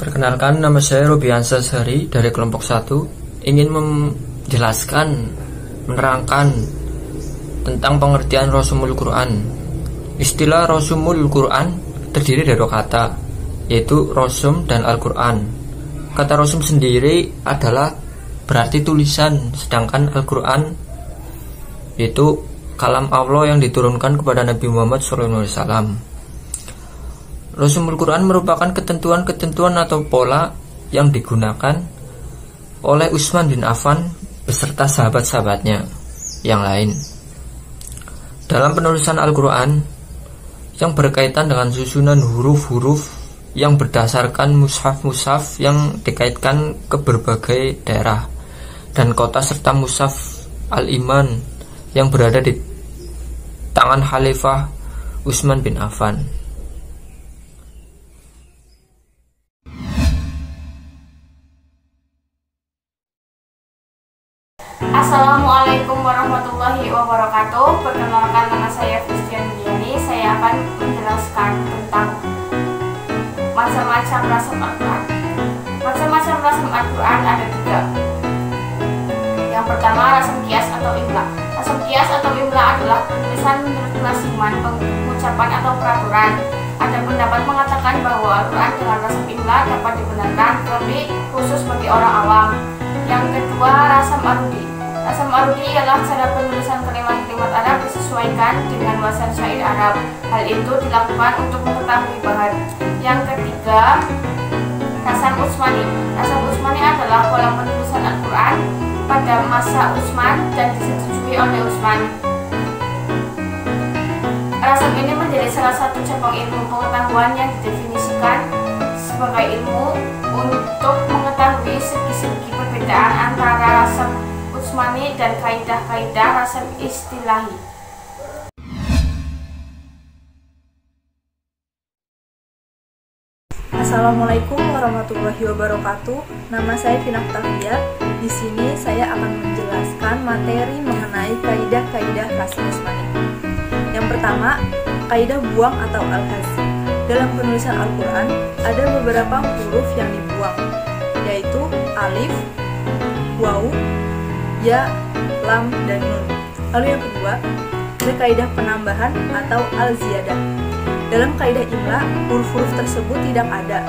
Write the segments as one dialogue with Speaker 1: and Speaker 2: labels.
Speaker 1: Perkenalkan, nama saya Robiansa Sari dari kelompok 1, ingin menjelaskan, menerangkan tentang pengertian Rasumul Quran. Istilah Rasumul Quran terdiri dari dua kata, yaitu Rasum dan Al-Quran. Kata Rasum sendiri adalah berarti tulisan, sedangkan Al-Quran yaitu kalam Allah yang diturunkan kepada Nabi Muhammad SAW. Rasumul Quran merupakan ketentuan-ketentuan atau pola yang digunakan oleh Utsman bin Affan beserta sahabat-sahabatnya yang lain dalam penulisan Al-Quran yang berkaitan dengan susunan huruf-huruf yang berdasarkan mushaf-mushaf yang dikaitkan ke berbagai daerah dan kota, serta mushaf Al-Iman yang berada di tangan Khalifah Utsman bin Affan.
Speaker 2: Assalamualaikum warahmatullahi wabarakatuh. Perkenalkan, nama saya Christian Diani. Saya akan menjelaskan tentang macam-macam rasam Al-Quran. Macam-macam rasam Al-Quran ada 3. Yang pertama, rasam qiyas atau imla. Rasam qiyas atau imla adalah penulisan menurut kelasiman, pengucapan atau peraturan. Ada pendapat mengatakan bahwa Al-Quran dengan rasam imla dapat dibenarkan, terlebih khusus bagi orang awam. Yang kedua, rasam arudi. Rasam arudi ialah cara penulisan kalimat-kalimat Arab disesuaikan dengan wazan syair Arab. Hal itu dilakukan untuk mengetahui bahan. Yang ketiga, rasam Utsmani. Rasam Utsmani adalah pola penulisan Al-Quran pada masa Utsman dan disetujui oleh Utsman. Rasam ini menjadi salah satu cabang ilmu pengetahuan yang didefinisikan sebagai ilmu untuk mengetahui segi-segi perbedaan antara rasam Utsmani dan kaidah-kaidah rasam istilahi.
Speaker 3: Assalamualaikum warahmatullahi wabarakatuh. Nama saya Vina Tafia. Di sini saya akan menjelaskan materi mengenai kaidah-kaidah rasam Utsmani. Yang pertama, kaidah buang atau al-haz. Dalam penulisan Al-Quran ada beberapa huruf yang dibuang, yaitu alif, waw, ya, lam, dan nun. Lalu yang kedua, ada kaidah penambahan atau al-ziyadah. Dalam kaidah imla, huruf-huruf tersebut tidak ada,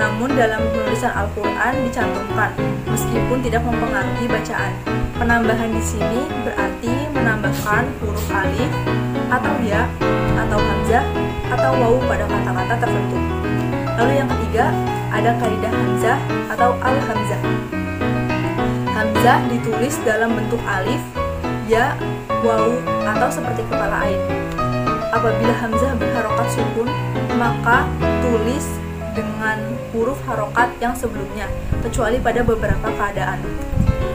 Speaker 3: namun dalam penulisan Al-Quran dicantumkan, meskipun tidak mempengaruhi bacaan. Penambahan di sini berarti menambahkan huruf alif, atau ya, atau hamzah, atau waw pada kata-kata tertentu. Lalu yang ketiga, ada kaidah hamzah atau al-hamzah. Hamzah ditulis dalam bentuk alif, ya, waw, atau seperti kepala ain. Apabila hamzah berharokat sukun, maka tulis dengan huruf harokat yang sebelumnya, kecuali pada beberapa keadaan.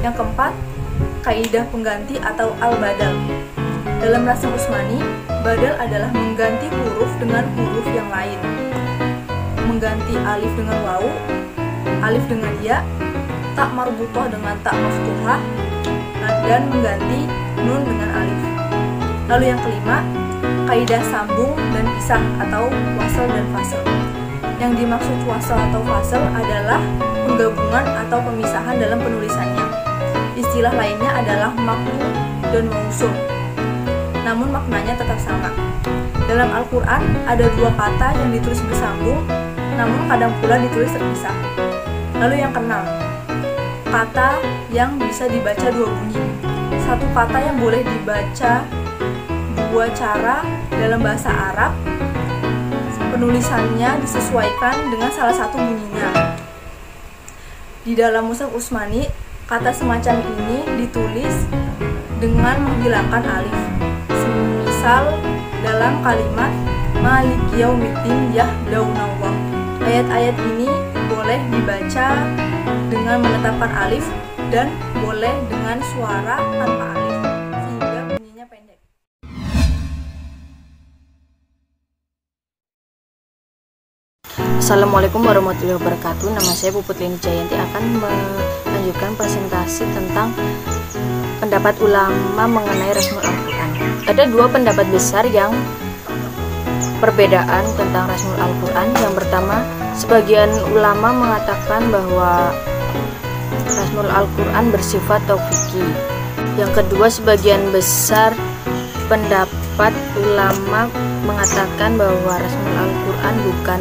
Speaker 3: Yang keempat, kaidah pengganti atau al-badal. Dalam rasam Utsmani, badal adalah mengganti huruf dengan huruf yang lain. Mengganti alif dengan waw, alif dengan ya, tak marbutoh dengan tak maftuhah, dan mengganti nun dengan alif. Lalu yang kelima, kaidah sambung dan pisah atau wasal dan fasal. Yang dimaksud wasal atau fasal adalah penggabungan atau pemisahan dalam penulisannya. Istilah lainnya adalah maqtu dan mausul, namun maknanya tetap sama. Dalam Al-Quran ada 2 kata yang ditulis bersambung, namun kadang pula ditulis terpisah. Lalu yang keenam, kata yang bisa dibaca 2 bunyi. Satu kata yang boleh dibaca 2 cara dalam bahasa Arab, penulisannya disesuaikan dengan salah satu bunyinya. Di dalam mushaf Utsmani, kata semacam ini ditulis dengan menghilangkan alif. Semisal dalam kalimat Maliki yaumiddin yahda'unallah. Ayat-ayat ini boleh dibaca dengan menetapkan alif dan boleh dengan suara tanpa alif, sehingga bunyinya pendek.
Speaker 4: Assalamualaikum warahmatullahi wabarakatuh. Nama saya Puput Leni Jayanti akan melanjutkan presentasi tentang pendapat ulama mengenai Rasmul Al-Quran. Ada 2 pendapat besar yang perbedaan tentang Rasmul Al-Quran. Yang pertama Sebagian ulama mengatakan bahwa Rasmul Al-Quran bersifat tauqifiyah. Yang kedua, sebagian besar pendapat ulama mengatakan bahwa Rasmul Al-Quran bukan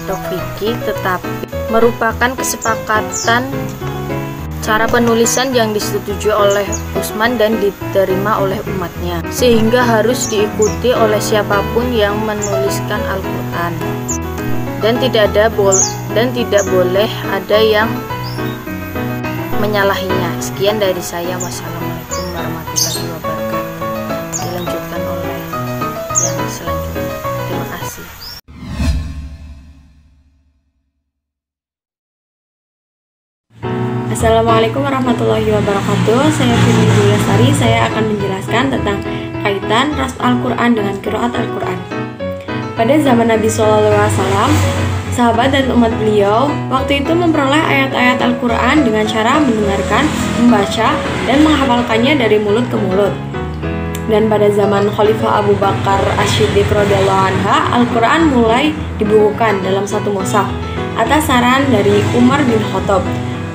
Speaker 4: tauqifiyah tetapi merupakan kesepakatan cara penulisan yang disetujui oleh Utsman dan diterima oleh umatnya, sehingga harus diikuti oleh siapapun yang menuliskan Al-Quran, dan tidak boleh ada yang menyalahinya. Sekian dari saya. Wassalamualaikum warahmatullahi wabarakatuh. Dilanjutkan oleh yang selanjutnya. Terima kasih.
Speaker 5: Assalamualaikum warahmatullahi wabarakatuh. Saya Firly Lestari. Saya akan menjelaskan tentang kaitan Rasmul Al-Quran dengan qiraat Al-Quran. Pada zaman Nabi SAW, sahabat dan umat beliau waktu itu memperoleh ayat-ayat Al-Quran dengan cara mendengarkan, membaca, dan menghafalkannya dari mulut ke mulut. Dan pada zaman Khalifah Abu Bakar Asy-Syiddiq radhiyallahu anha, Al-Quran mulai dibukukan dalam satu mushaf atas saran dari Umar bin Khattab.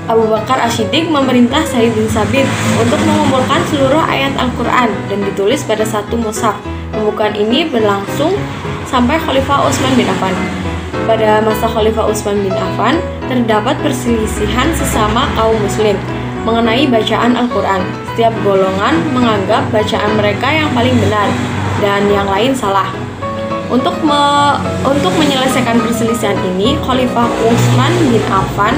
Speaker 5: Abu Bakar Asy-Syiddiq memerintah Sa'id bin Sabit untuk mengumpulkan seluruh ayat Al-Quran dan ditulis pada satu mushaf. Pembukaan ini berlangsung sampai Khalifah Utsman bin Affan. Pada masa Khalifah Utsman bin Affan, terdapat perselisihan sesama kaum muslim mengenai bacaan Al-Quran. Setiap golongan menganggap bacaan mereka yang paling benar dan yang lain salah. Untuk menyelesaikan perselisihan ini, Khalifah Utsman bin Affan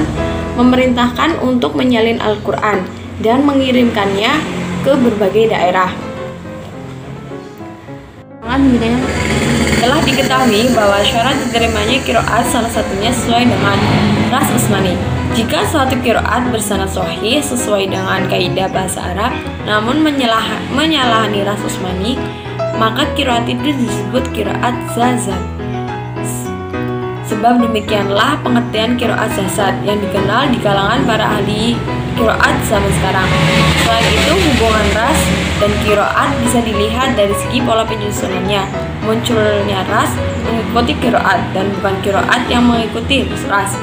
Speaker 5: memerintahkan untuk menyalin Al-Quran dan mengirimkannya ke berbagai daerah. Telah diketahui bahwa syarat diterimanya qiraat salah satunya sesuai dengan ras Utsmani. Jika suatu qiraat bersanad sahih sesuai dengan kaidah bahasa Arab namun menyalahi ras Utsmani, maka qiraat itu disebut qiraat zazat. Sebab demikianlah pengertian qiraat zazat yang dikenal di kalangan para ahli qiraat zaman sekarang. Selain itu, hubungan ras dan qiraat bisa dilihat dari segi pola penyusunannya. Munculnya ras mengikuti qiraat dan bukan qiraat yang mengikuti ras.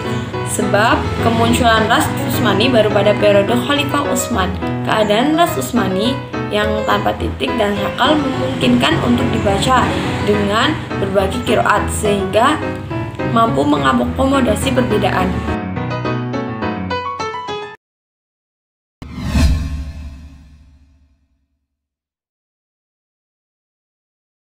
Speaker 5: Sebab kemunculan ras Utsmani baru pada periode Khalifah Utsman. Keadaan ras Utsmani yang tanpa titik dan hakal memungkinkan untuk dibaca dengan berbagai qiraat sehingga mampu mengakomodasi perbedaan.